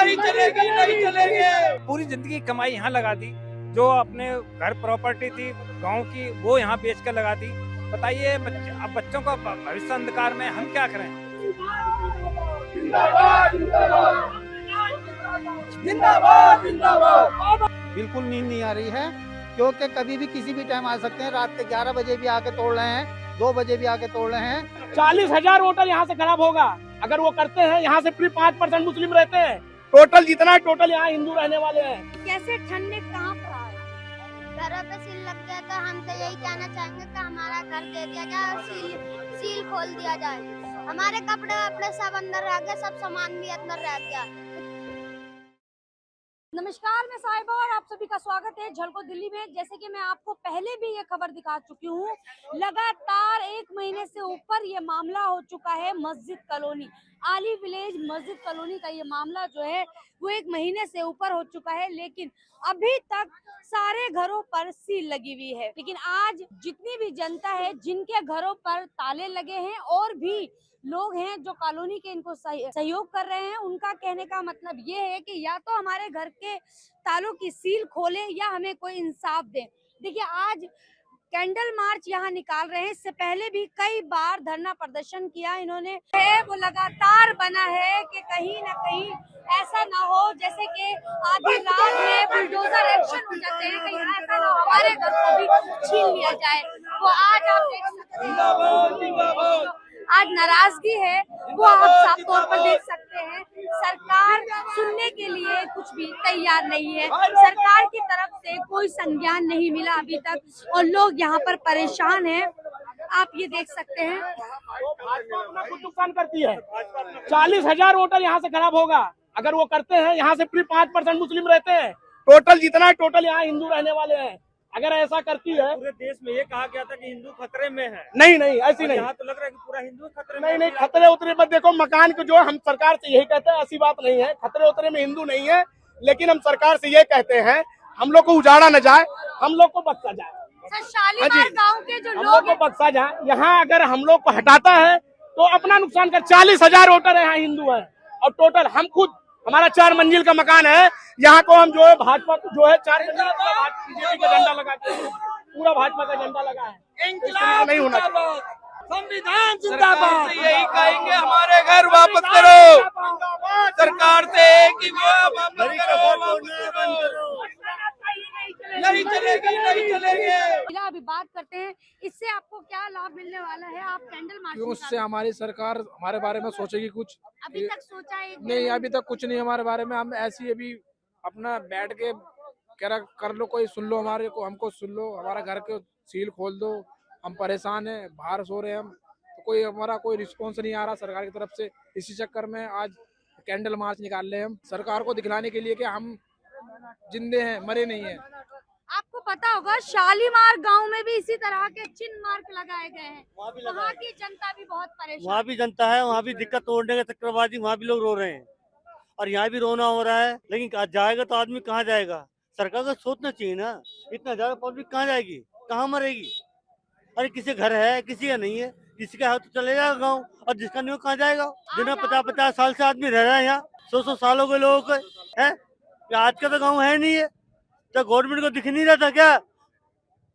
नहीं चलेगी, नहीं चलेगी। पूरी जिंदगी कमाई यहाँ लगा दी, जो अपने घर प्रॉपर्टी थी गांव की वो यहाँ बेच कर लगा दी। बताइए अब बच्चों का भविष्य अंधकार में, हम क्या करें। जिंदाबाद, जिंदाबाद, जिंदाबाद, जिंदाबाद। बिल्कुल नींद नहीं आ रही है, क्योंकि कभी भी किसी भी टाइम आ सकते हैं। रात के 11 बजे भी आके तोड़ रहे हैं, 2 बजे भी आके तोड़ रहे हैं। 40,000 होटल यहाँ से खराब होगा अगर वो करते हैं। यहाँ से फिर 5% मुस्लिम रहते हैं, टोटल जितना है टोटल यहाँ हिंदू रहने वाले हैं। कैसे ठंडे कहाँ पर आए? घरों पे सील लग गया, तो हम तो यही कहना चाहेंगे कि हमारा घर दे दिया जाए और सील खोल दिया जाए। हमारे कपड़े वपड़े सब अंदर रह गए, सब सामान भी अंदर रह गया। नमस्कार, मैं साहिबा और आप सभी का स्वागत है झलको दिल्ली में। जैसे कि मैं आपको पहले भी ये खबर दिखा चुकी हूँ, लगातार 1 महीने से ऊपर ये मामला हो चुका है। मस्जिद कॉलोनी, आली विलेज मस्जिद कॉलोनी का ये मामला जो है वो 1 महीने से ऊपर हो चुका है, लेकिन अभी तक सारे घरों पर सील लगी हुई है। लेकिन आज जितनी भी जनता है जिनके घरों पर ताले लगे हैं और भी लोग हैं जो कॉलोनी के इनको सहयोग कर रहे हैं, उनका कहने का मतलब ये है कि या तो हमारे घर के तालों की सील खोलें या हमें कोई इंसाफ दें। देखिए, आज कैंडल मार्च यहाँ निकाल रहे हैं। इससे पहले भी कई बार धरना प्रदर्शन किया इन्होंने, वो लगातार बना है कि कहीं ना कहीं ऐसा ना हो जैसे कि आधी रात में बुलडोजर एक्शन हो जाते हैं, कहीं ऐसा ना हमारे घर को भी छीन लिया जाए। वो आज आप देख सकते हैं आज नाराजगी है, वो आप साफ तौर पर देख सकते हैं। सरकार सुनने के लिए कुछ भी तैयार नहीं है, सरकार की तरफ से कोई संज्ञान नहीं मिला अभी तक और लोग यहाँ पर परेशान हैं। आप ये देख सकते हैं। भाजपा खुद नुकसान करती है। 40,000 होटल यहाँ से खराब होगा अगर वो करते हैं। यहाँ से फिर 5% मुस्लिम रहते हैं, टोटल जितना है टोटल यहाँ हिंदू रहने वाले हैं। अगर ऐसा करती है, पूरे देश में ये कहा गया था कि हिंदू खतरे में है। नहीं ऐसी नहीं। यहाँ तो लग रहा है कि पूरा हिंदू खतरे में। नहीं, खतरे उतरे मत देखो। मकान को जो हम सरकार से यही कहते हैं, ऐसी बात नहीं है। खतरे उतरे में हिंदू नहीं है, लेकिन हम सरकार से ये कहते हैं हम लोग को उजाड़ा न जाए, हम लोग को बख्शा जाए। शालीमार गांव के जो हम लोग को बख्शा जाए। यहाँ अगर हम लोग को हटाता है तो अपना नुकसान कर। 40,000 वोटर यहाँ हिंदू है और टोटल हम खुद, हमारा 4 मंजिल का मकान है। यहाँ को हम जो है भाजपा जो है 4 मंजिल का बीजेपी का झंडा लगा के, पूरा भाजपा का झंडा लगा है। इंकलाब नहीं होना जिंदाबाद, संविधान जिंदाबाद। यही कहेंगे, हमारे घर वापस करो। सरकार से एक ही वापस करो। नहीं चलेगी, नहीं चलेगी। अभी बात करते हैं, इससे आपको क्या लाभ मिलने वाला है? आप कैंडल मार्च उससे हमारी सरकार हमारे बारे में सोचेगी कुछ? अभी तक सोचा है? नहीं, अभी तक कुछ नहीं हमारे बारे में। हम ऐसी अभी अपना बैठ के कर लो, कोई सुन लो हमारे को, हमको सुन लो, हमारा घर के सील खोल दो। हम परेशान हैं, बाहर सो रहे हैं हम, तो कोई हमारा कोई रिस्पॉन्स नहीं आ रहा सरकार की तरफ से। इसी चक्कर में आज कैंडल मार्च निकाल रहे हैं हम, सरकार को दिखलाने के लिए कि हम जिंदे हैं, मरे नहीं हैं। आपको पता होगा शालीमार गांव में भी इसी तरह के चिन्ह मार्क लगाए गए हैं। वहाँ की जनता भी बहुत परेशान। वहाँ भी जनता है, वहाँ भी दिक्कत तोड़ने के चक्रवादी, वहाँ भी लोग रो रहे हैं और यहाँ भी रोना हो रहा है। लेकिन जाएगा तो आदमी कहाँ जाएगा? सरकार को सोचना चाहिए ना। इतना ज्यादा पब्लिक कहाँ जाएगी, कहाँ मरेगी? अरे किसी घर है, किसी का नहीं है। किसी का है तो चले जाएगा गाँव, और जिसका नहीं हो कहाँ जाएगा? जिन्हें 50-50 साल से आदमी रह रहा है यहाँ, 100 साल हो गए लोगों को है। आज का तो गाँव है नहीं है, तो गवर्नमेंट को दिख नहीं रहा था क्या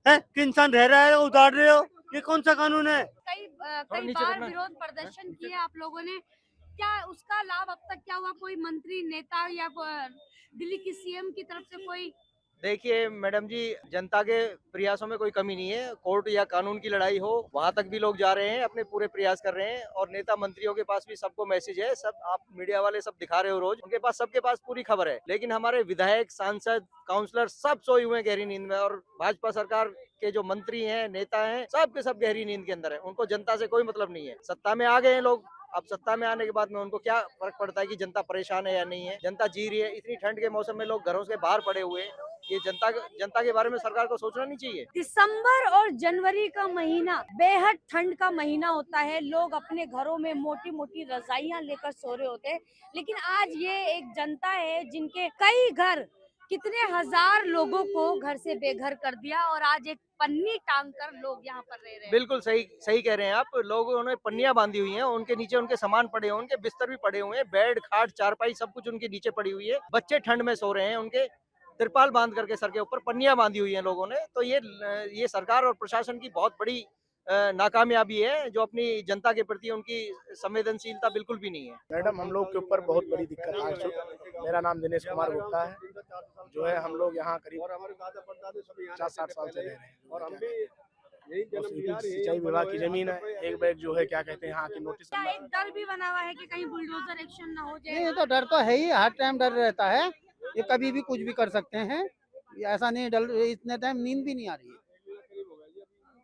है कि इंसान रह रहा है, उतार रहे हो? ये कौन सा कानून है? कई बार विरोध प्रदर्शन किए आप लोगों ने, क्या उसका लाभ अब तक क्या हुआ? कोई मंत्री, नेता या दिल्ली की सीएम की तरफ से कोई? देखिए मैडम जी, जनता के प्रयासों में कोई कमी नहीं है। कोर्ट या कानून की लड़ाई हो, वहां तक भी लोग जा रहे हैं, अपने पूरे प्रयास कर रहे हैं। और नेता मंत्रियों के पास भी सबको मैसेज है, सब आप मीडिया वाले सब दिखा रहे हो रोज, उनके पास सबके पास पूरी खबर है। लेकिन हमारे विधायक, सांसद, काउंसलर सब सोए हुए हैं गहरी नींद में। और भाजपा सरकार के जो मंत्री हैं, नेता हैं, सब के सब गहरी नींद के अंदर है। उनको जनता से कोई मतलब नहीं है। सत्ता में आ गए हैं लोग, अब सत्ता में आने के बाद में उनको क्या फर्क पड़ता है कि जनता परेशान है या नहीं है? जनता जी रही है। इतनी ठंड के मौसम में लोग घरों से बाहर पड़े हुए हैं। ये जनता के बारे में सरकार को सोचना नहीं चाहिए? दिसंबर और जनवरी का महीना बेहद ठंड का महीना होता है। लोग अपने घरों में मोटी मोटी रजाइयां लेकर सो रहे होते हैं, लेकिन आज ये एक जनता है जिनके कई घर कितने हजार लोगों को घर से बेघर कर दिया और आज एक पन्नी टांग कर लोग यहाँ पर रह रहे हैं। बिल्कुल सही सही कह रहे हैं आप। लोगों ने पन्नियां बांधी हुई हैं, उनके नीचे उनके सामान पड़े हुए हैं, उनके बिस्तर भी पड़े हुए हैं, बेड खाट चारपाई सब कुछ उनके नीचे पड़ी हुई है। बच्चे ठंड में सो रहे हैं, उनके तिरपाल बांध करके सर के ऊपर पन्नियां बांधी हुई हैं लोगों ने। तो ये सरकार और प्रशासन की बहुत बड़ी नाकामयाबी है, जो अपनी जनता के प्रति उनकी संवेदनशीलता बिल्कुल भी नहीं है। मैडम, हम लोग के ऊपर बहुत बड़ी दिक्कत आ चुकी। मेरा नाम दिनेश कुमार गुप्ता है। जो है हम लोग यहाँ करीब 50-60 साल से रह रहे हैं और हम भी सिंचाई विभाग की जमीन है। एक बैग जो है क्या कहते हैं यहाँ की नोटिस। क्या एक डर भी बना हुआ है कि कहीं बुलडोजर एक्शन ना हो जाए? ये तो डर तो है ही, हर टाइम डर रहता है। ये कभी भी कुछ भी कर सकते हैं, ऐसा नहीं। डर इतने टाइम नींद भी नहीं आ रही है,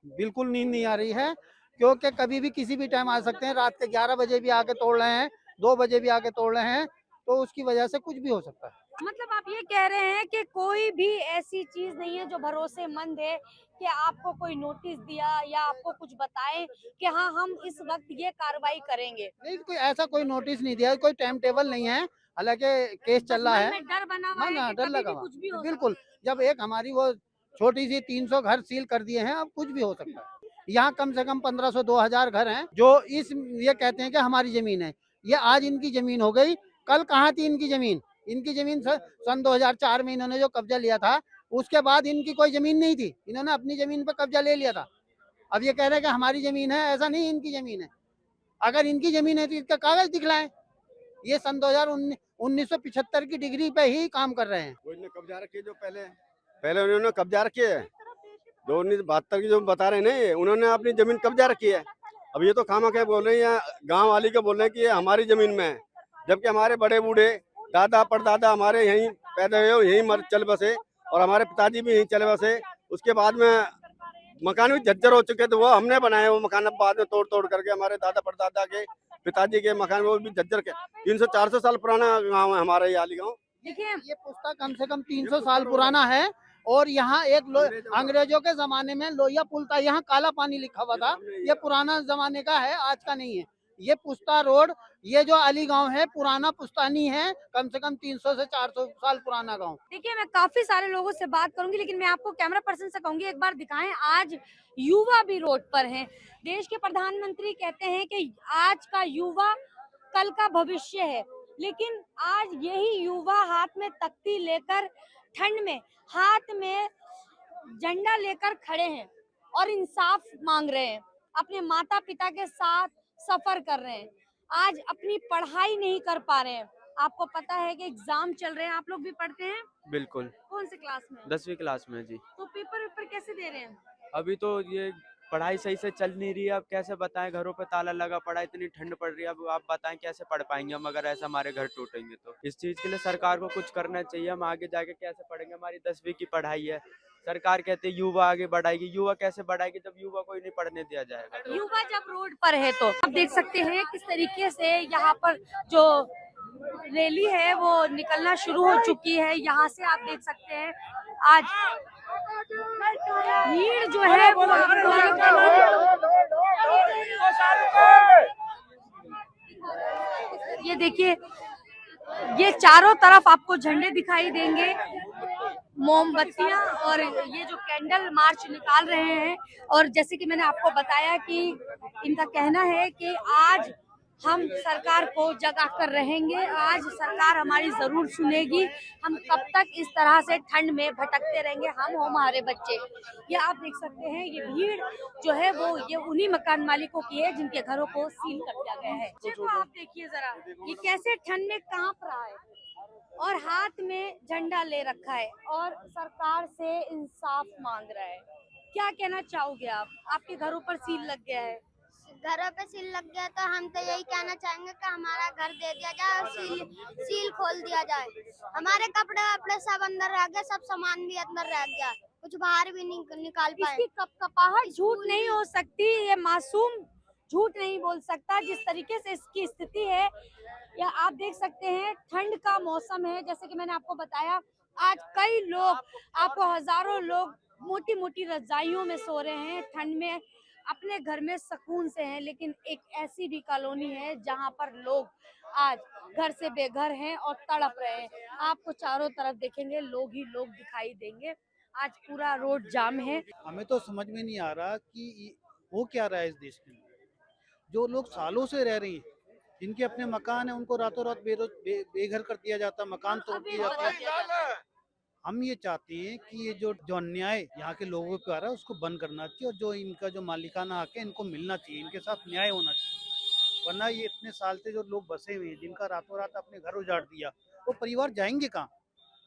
बिल्कुल नींद नहीं आ रही है, क्योंकि कभी भी किसी भी टाइम आ सकते हैं। रात के 11 बजे भी आके तोड़ रहे हैं, 2 बजे भी आके तोड़ रहे हैं, तो उसकी वजह से कुछ भी हो सकता है। मतलब आप ये कह रहे हैं कि कोई भी ऐसी चीज नहीं है जो भरोसेमंद है कि आपको कोई नोटिस दिया या आपको कुछ बताएं कि हाँ हम इस वक्त ये कार्रवाई करेंगे? नहीं, कोई ऐसा कोई नोटिस नहीं दिया, कोई टाइम टेबल नहीं है। हालांकि केस चल रहा मन है। में डर बना हुआ है हाँ, कि डर कभी लगा भी हुआ। कुछ भी हो बिल्कुल, जब एक हमारी वो छोटी सी 300 घर सील कर दिए हैं, अब कुछ भी हो सकता है। यहाँ कम से कम 1500-2000 घर हैं जो ये कहते हैं कि हमारी जमीन है। ये आज इनकी जमीन हो गई, कल कहाँ थी इनकी जमीन? इनकी जमीन सन 2004 में इन्होंने जो कब्जा लिया था, उसके बाद इनकी कोई जमीन नहीं थी। इन्होंने अपनी जमीन पर कब्जा ले लिया था। अब ये कह रहे हैं कि हमारी जमीन है, ऐसा नहीं, इनकी जमीन है। अगर इनकी जमीन है तो इसका कागज दिखलाएं। ये सन 1975 की डिग्री पे ही काम कर रहे हैं। वो इन्होंने कब्जा रखी है, जो पहले उन्होंने कब्जा रखी है। जो 1972 की जो बता रहे हैं, उन्होंने अपनी जमीन कब्जा रखी है। अब ये तो खामखा बोल रहे हैं, गांव वाली को बोल रहे हैं कि ये हमारी जमीन में है, जबकि हमारे बड़े बूढ़े दादा परदादा हमारे यहीं पैदा हुए, यहीं चल बसे, और हमारे पिताजी भी यहीं चले बसे। उसके बाद में मकान भी जर्जर हो चुके थे, वो हमने बनाए वो मकान। अब बाद में तोड़ करके हमारे दादा परदादा के पिताजी के मकान वो भी जर्जर के 300-400 साल पुराना गाँव है हमारा ये आली गाँव। देखिए, ये पुस्तक कम से कम 300 साल पुराना है। और यहाँ एक अंग्रेजों के जमाने में लोहिया पुल था, यहाँ काला पानी लिखा हुआ था। ये पुराना जमाने का है, आज का नहीं है। ये पुस्ता रोड, ये जो अली गांव है, पुराना पुस्तानी है, कम से कम 300 से 400 साल पुराना गांव। देखिए, मैं काफी सारे लोगों से बात करूंगी, लेकिन मैं आपको कैमरा पर्सन से कहूंगी एक बार दिखाएं। आज युवा भी रोड पर हैं। देश के प्रधानमंत्री कहते हैं कि आज का युवा कल का भविष्य है, लेकिन आज यही युवा हाथ में तख्ती लेकर ठंड में हाथ में झंडा लेकर खड़े हैं और इंसाफ मांग रहे हैं। अपने माता पिता के साथ सफर कर रहे हैं, आज अपनी पढ़ाई नहीं कर पा रहे हैं। आपको पता है कि एग्जाम चल रहे हैं, आप लोग भी पढ़ते हैं? बिल्कुल। कौन से क्लास में? 10वीं क्लास में जी। तो पेपर कैसे दे रहे हैं? अभी तो ये पढ़ाई सही से चल नहीं रही है। अब कैसे बताएं, घरों पे ताला लगा पड़ा है, इतनी ठंड पड़ रही है। अब आप बताएं कैसे पढ़ पाएंगे हम, अगर ऐसा हमारे घर टूटेंगे तो। इस चीज के लिए सरकार को कुछ करना चाहिए। हम आगे जाके कैसे पढ़ेंगे, हमारी 10वीं की पढ़ाई है। सरकार कहती है युवा आगे बढ़ाएगी, युवा कैसे बढ़ाएगी जब युवा को ही नहीं पढ़ने दिया जाएगा तो। युवा जब रोड पर है तो आप देख सकते हैं किस तरीके से यहाँ पर जो रैली है वो निकलना शुरू हो चुकी है। यहाँ से आप देख सकते हैं आज भीड़ जो है वो ये देखिए, ये चारों तरफ आपको झंडे दिखाई देंगे, मोमबत्तियां, और ये जो कैंडल मार्च निकाल रहे हैं। और जैसे कि मैंने आपको बताया कि इनका कहना है कि आज हम सरकार को जगा कर रहेंगे, आज सरकार हमारी जरूर सुनेगी। हम कब तक इस तरह से ठंड में भटकते रहेंगे, हम हो हमारे बच्चे। ये आप देख सकते हैं, ये भीड़ जो है वो ये उन्हीं मकान मालिकों की है जिनके घरों को सील कर दिया गया है। देखो आप देखिए जरा, ये कैसे ठंड में कांप रहा है और हाथ में झंडा ले रखा है और सरकार से इंसाफ मांग रहा है। क्या कहना चाहोगे आप? आपके घरों पर सील लग गया है। घरों पे सील लग गया तो हम तो यही कहना चाहेंगे कि हमारा घर दे दिया जाए और सील खोल दिया जाए। हमारे कपड़े वपड़े सब अंदर रह गए, सब सामान भी अंदर रह गया, कुछ बाहर भी नहीं निकाल पाए। इसकी कपकपाहट झूठ नहीं हो सकती, ये मासूम झूठ नहीं बोल सकता। जिस तरीके से इसकी स्थिति है, या आप देख सकते हैं ठंड का मौसम है। जैसे कि मैंने आपको बताया, आज कई लोग, आपको हजारों लोग मोटी मोटी रजाइयों में सो रहे हैं, ठंड में अपने घर में सुकून से हैं। लेकिन एक ऐसी भी कॉलोनी है जहां पर लोग आज घर से बेघर हैं और तड़प रहे हैं। आपको चारों तरफ देखेंगे लोग ही लोग दिखाई देंगे। आज पूरा रोड जाम है। हमें तो समझ में नहीं आ रहा कि हो क्या रहा है इस देश में। जो लोग सालों से रह रहे हैं, जिनके अपने मकान है, उनको रातों रात बेघर कर दिया जाता, मकान तोड़ दिए जाते हैं। हम ये चाहते हैं कि ये जो अन्याय यहाँ के लोगों पे आ रहा है उसको बंद करना चाहिए, और जो इनका जो मालिकाना हक है इनको मिलना चाहिए, इनके साथ न्याय होना चाहिए। वरना ये इतने साल से जो लोग बसे हुए हैं, जिनका रातों रात अपने घर उजाड़ दिया, वो परिवार जाएंगे कहाँ?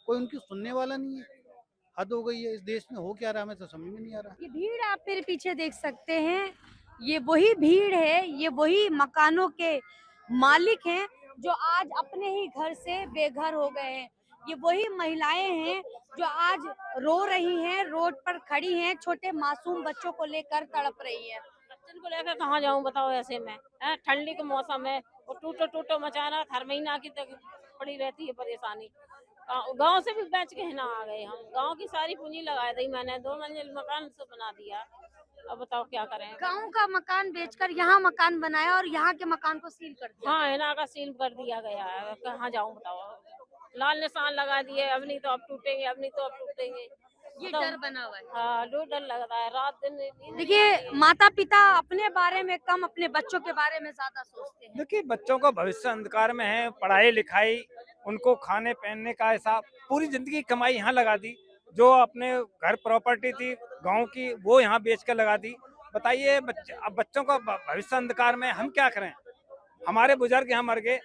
कोई उनकी सुनने वाला नहीं है। हद हो गई है। इस देश में हो क्या रहा है हमें तो समझ में नहीं आ रहा। ये भीड़ आप मेरे पीछे देख सकते हैं, ये वही भीड़ है, ये वही मकानों के मालिक हैं जो आज अपने ही घर से बेघर हो गए हैं। ये वही महिलाएं हैं जो आज रो रही हैं, रोड पर खड़ी हैं, छोटे मासूम बच्चों को लेकर तड़प रही हैं। बच्चन को लेकर कहाँ जाऊँ बताओ, ऐसे में ठंडी के मौसम है और टूटो मचाना हर महीना की तक पड़ी रहती है परेशानी। गांव से भी बेच के ना आ गए हम, गांव की सारी पूंजी लगा दी मैंने, 2 मंजिल मकान से बना दिया। अब बताओ क्या करें। गांव का मकान बेचकर यहाँ मकान बनाया और यहाँ के मकान को सील कर दिया। हाँ, हिना का सील कर दिया गया है। कहाँ जाऊँ बताओ, लाल निशान लगा दिए, अब नहीं तो अब टूटेंगे, अब नहीं तो अब टूटेंगे। ये डर बना हुआ है। हाँ, डर लगता है रात दिन। देखिए, माता पिता अपने बारे में कम, अपने बच्चों के बारे में ज्यादा सोचते हैं। देखिए, बच्चों का भविष्य अंधकार में है, पढ़ाई लिखाई, उनको खाने पहनने का हिसाब, पूरी जिंदगी कमाई यहाँ लगा दी। जो अपने घर प्रॉपर्टी थी गांव की, वो यहाँ बेच कर लगा दी। बताइए, अब बच्चों का भविष्य अंधकार में, हम क्या करें? हमारे बुजुर्ग यहाँ मर गए,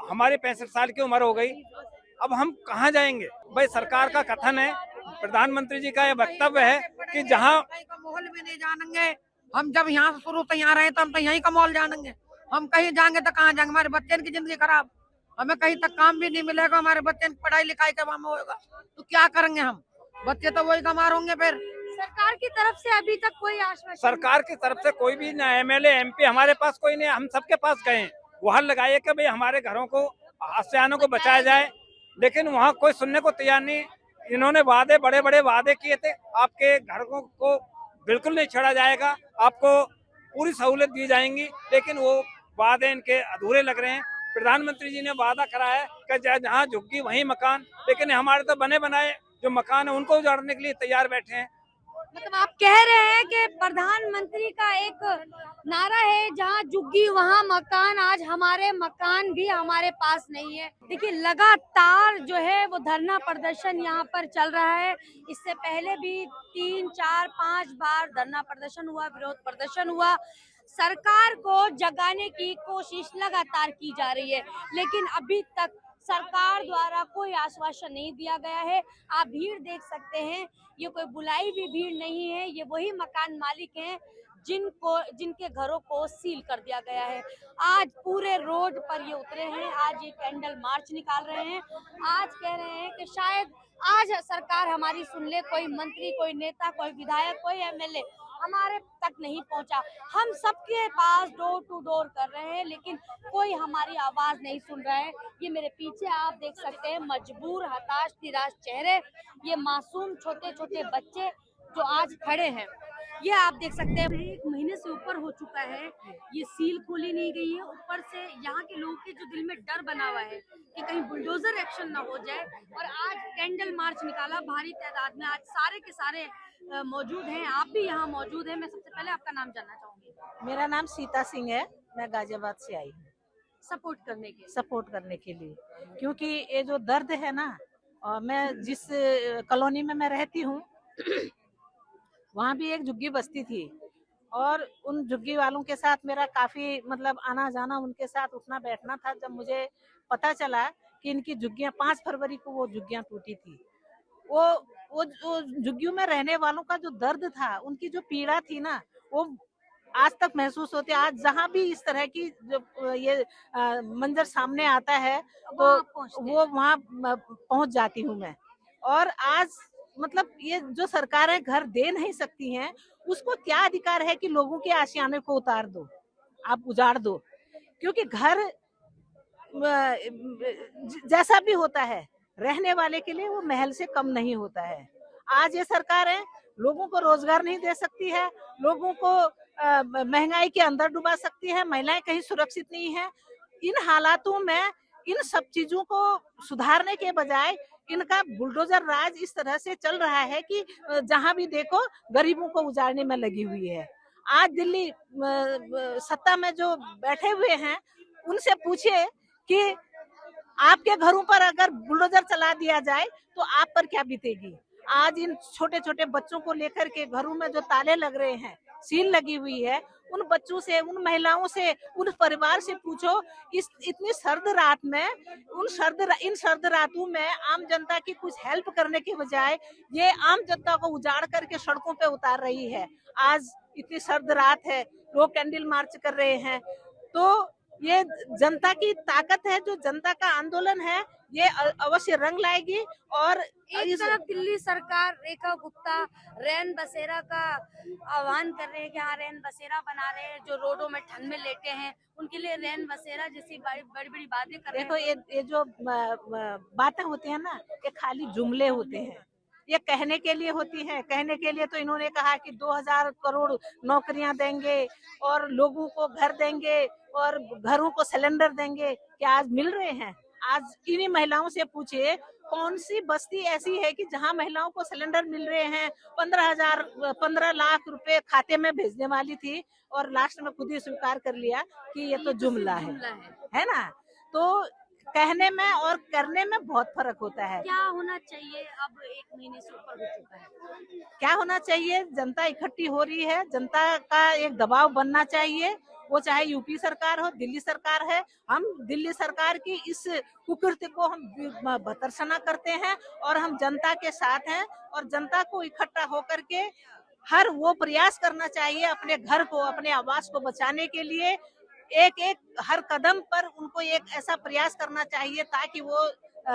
हमारे 65 साल की उम्र हो गई, अब हम कहाँ जाएंगे? भाई, सरकार का कथन है, प्रधानमंत्री जी का यह वक्तव्य है कि जहाँ माहौल में नहीं जानेंगे हम, जब यहाँ से शुरू से यहाँ रहे तो हम तो यहीं का माहौल जानेंगे। हम कहीं जाएंगे तो कहाँ जाएंगे? हमारे बच्चे की जिंदगी खराब, हमें कहीं तक काम भी नहीं मिलेगा, हमारे बच्चे की पढ़ाई लिखाई का काम होगा तो क्या करेंगे हम? बच्चे तो वही कमार होंगे। फिर सरकार की तरफ से अभी तक कोई आश्वासन? सरकार की तरफ से कोई भी ना एमएलए एमपी हमारे पास कोई नहीं। हम सबके पास गए, गुहार लगाइए कि भाई हमारे घरों को, आसियानों को बचाया जाए, लेकिन वहाँ कोई सुनने को तैयार नहीं। इन्होंने वादे, बड़े बड़े वादे किए थे, आपके घरों को बिल्कुल नहीं छेड़ा जाएगा, आपको पूरी सहूलत दी जाएंगी, लेकिन वो वादे इनके अधूरे लग रहे हैं। प्रधानमंत्री जी ने वादा करा है कि जहाँ झुग्गी वहीं मकान, लेकिन हमारे तो बने बनाए जो मकान है उनको उजाड़ने के लिए तैयार बैठे हैं। मतलब आप कह रहे हैं कि प्रधानमंत्री का एक नारा है, जहां झुग्गी वहां मकान, आज हमारे मकान भी हमारे पास नहीं है। देखिए, लगातार जो है वो धरना प्रदर्शन यहाँ पर चल रहा है। इससे पहले भी 3, 4, 5 बार धरना प्रदर्शन हुआ, विरोध प्रदर्शन हुआ। सरकार को जगाने की कोशिश लगातार की जा रही है, लेकिन अभी तक सरकार द्वारा कोई आश्वासन नहीं दिया गया है। आप भीड़ देख सकते हैं, ये कोई बुलाई भी भीड़ नहीं है, ये वही मकान मालिक हैं जिनके घरों को सील कर दिया गया है। आज पूरे रोड पर ये उतरे हैं, आज ये कैंडल मार्च निकाल रहे हैं। आज कह रहे हैं कि शायद आज सरकार हमारी सुन ले, कोई मंत्री, कोई नेता, कोई विधायक, कोई एमएलए हमारे तक नहीं पहुंचा। हम सबके पास डोर टू डोर कर रहे हैं, लेकिन कोई हमारी आवाज नहीं सुन रहा है। ये मेरे पीछे आप देख सकते हैं, मजबूर, हताश, निराश चेहरे, ये मासूम छोटे छोटे बच्चे जो आज खड़े हैं, ये आप देख सकते हैं। 1 महीने से ऊपर हो चुका है, ये सील खोली नहीं गई है। ऊपर से यहाँ के लोगों के जो दिल में डर बना हुआ है कि कहीं बुलडोजर एक्शन ना हो जाए, और आज कैंडल मार्च निकाला भारी तादाद में। आज सारे के सारे मौजूद हैं, आप भी यहाँ मौजूद हैं। मैं सबसे पहले आपका नाम जानना चाहूंगी। मेरा नाम सीता सिंह है, मैं गाजियाबाद से आई हूँ सपोर्ट करने के लिए, क्योंकि ये जो दर्द है ना, और मैं जिस कॉलोनी में मैं रहती हूँ वहाँ भी एक झुग्गी बस्ती थी, और उन झुग्गी वालों के साथ मेरा काफी मतलब आना जाना, उनके साथ उठना बैठना था। जब मुझे पता चला कि इनकी झुग्गियाँ 5 फरवरी को वो झुग्गियाँ टूटी थी, वो झुग्गियों में रहने वालों का जो दर्द था, उनकी जो पीड़ा थी ना, वो आज तक महसूस होती है। आज जहाँ भी इस तरह की जो ये मंजर सामने आता है तो वो वहाँ पहुँच जाती हूँ मैं। और आज मतलब ये जो सरकारें घर दे नहीं सकती हैं, उसको क्या अधिकार है कि लोगों के आशियाने को उतार दो, आप उजाड़ दो? क्योंकि घर जैसा भी होता है, रहने वाले के लिए वो महल से कम नहीं होता है। आज ये सरकारें लोगों को रोजगार नहीं दे सकती है, लोगों को महंगाई के अंदर डुबा सकती है, महिलाएं कहीं सुरक्षित नहीं है। इन हालातों में इन सब चीजों को सुधारने के बजाय इनका बुलडोजर राज इस तरह से चल रहा है कि जहां भी देखो गरीबों को उजाड़ने में लगी हुई है। आज दिल्ली सत्ता में जो बैठे हुए हैं उनसे पूछिए कि आपके घरों पर अगर बुलडोजर चला दिया जाए तो आप पर क्या बीतेगी। आज इन छोटे छोटे बच्चों को लेकर के घरों में जो ताले लग रहे हैं, सील लगी हुई है, उन बच्चों से, उन महिलाओं से, उन परिवार से पूछो इस इतनी सर्द रात में, इन सर्द रातों में आम जनता की कुछ हेल्प करने के बजाय ये आम जनता को उजाड़ करके सड़कों पे उतार रही है। आज इतनी सर्द रात है, लोग कैंडल मार्च कर रहे हैं, तो ये जनता की ताकत है, जो जनता का आंदोलन है ये अवश्य रंग लाएगी। और एक तरफ दिल्ली सरकार रेखा गुप्ता रैन बसेरा का आह्वान कर रहे हैं कि हाँ रैन बसेरा बना रहे हैं, जो रोडों में ठंड में लेटे हैं उनके लिए रैन बसेरा जैसी बड़ी बड़ी बातें कर रहे हैं। देखो ये जो बातें होती है ना, ये खाली जुमले होते हैं, ये कहने के लिए होती है। कहने के लिए तो इन्होंने कहा कि 2000 करोड़ नौकरियां देंगे और लोगों को घर देंगे और घरों को सिलेंडर देंगे। क्या आज मिल रहे हैं? आज इन्हीं महिलाओं से पूछिए कौन सी बस्ती ऐसी है कि जहां महिलाओं को सिलेंडर मिल रहे हैं। 15 लाख रुपए खाते में भेजने वाली थी और लास्ट में खुद ही स्वीकार कर लिया कि ये तो जुमला है ना। तो कहने में और करने में बहुत फर्क होता है। क्या होना चाहिए? अब 1 महीने से ऊपर हो चुका है, क्या होना चाहिए? जनता इकट्ठी हो रही है, जनता का एक दबाव बनना चाहिए, वो चाहे यूपी सरकार हो, दिल्ली सरकार है। हम दिल्ली सरकार की इस कुकृत्य को हम भर्त्सना करते हैं और हम जनता के साथ हैं और जनता को इकट्ठा होकर के हर वो प्रयास करना चाहिए अपने घर को, अपने आवास को बचाने के लिए। एक हर कदम पर उनको एक ऐसा प्रयास करना चाहिए ताकि वो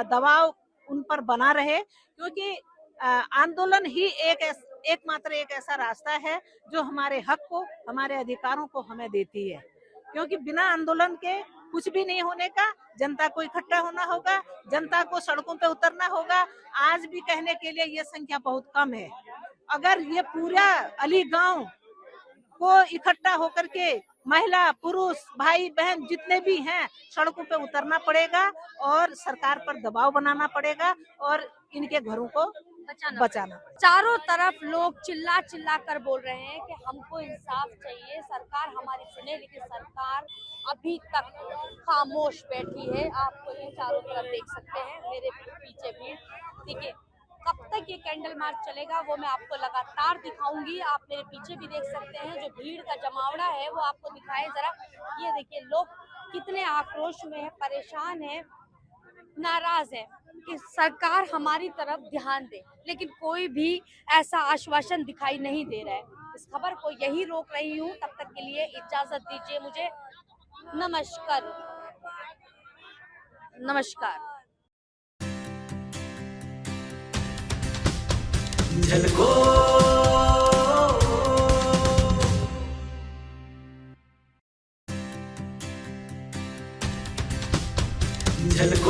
दबाव उन पर बना रहे, क्योंकि आंदोलन ही एकमात्र एक ऐसा रास्ता है जो हमारे हक को, हमारे अधिकारों को हमें देती है। क्योंकि बिना आंदोलन के कुछ भी नहीं होने का। जनता को इकट्ठा होना होगा, जनता को सड़कों पे उतरना होगा। आज भी कहने के लिए ये संख्या बहुत कम है। अगर ये पूरा अली गांव को इकट्ठा होकर के महिला, पुरुष, भाई बहन जितने भी हैं सड़कों पे उतरना पड़ेगा और सरकार पर दबाव बनाना पड़ेगा और इनके घरों को बचाना। चारों तरफ लोग चिल्ला चिल्ला कर बोल रहे हैं कि हमको इंसाफ चाहिए, सरकार हमारी सुने, लेकिन सरकार अभी तक खामोश बैठी है। आपको ये चारों तरफ देख सकते हैं, मेरे पीछे भीड़। देखिए कब तक ये कैंडल मार्च चलेगा वो मैं आपको लगातार दिखाऊंगी। आप मेरे पीछे भी देख सकते हैं जो भीड़ का जमावड़ा है वो आपको दिखाएं जरा। ये देखिए लोग कितने आक्रोश में है, परेशान है, नाराज है कि सरकार हमारी तरफ ध्यान दे, लेकिन कोई भी ऐसा आश्वासन दिखाई नहीं दे रहा है। इस खबर को यही रोक रही हूँ, तब तक के लिए इजाजत दीजिए मुझे। नमस्कार। नमस्कार। झलको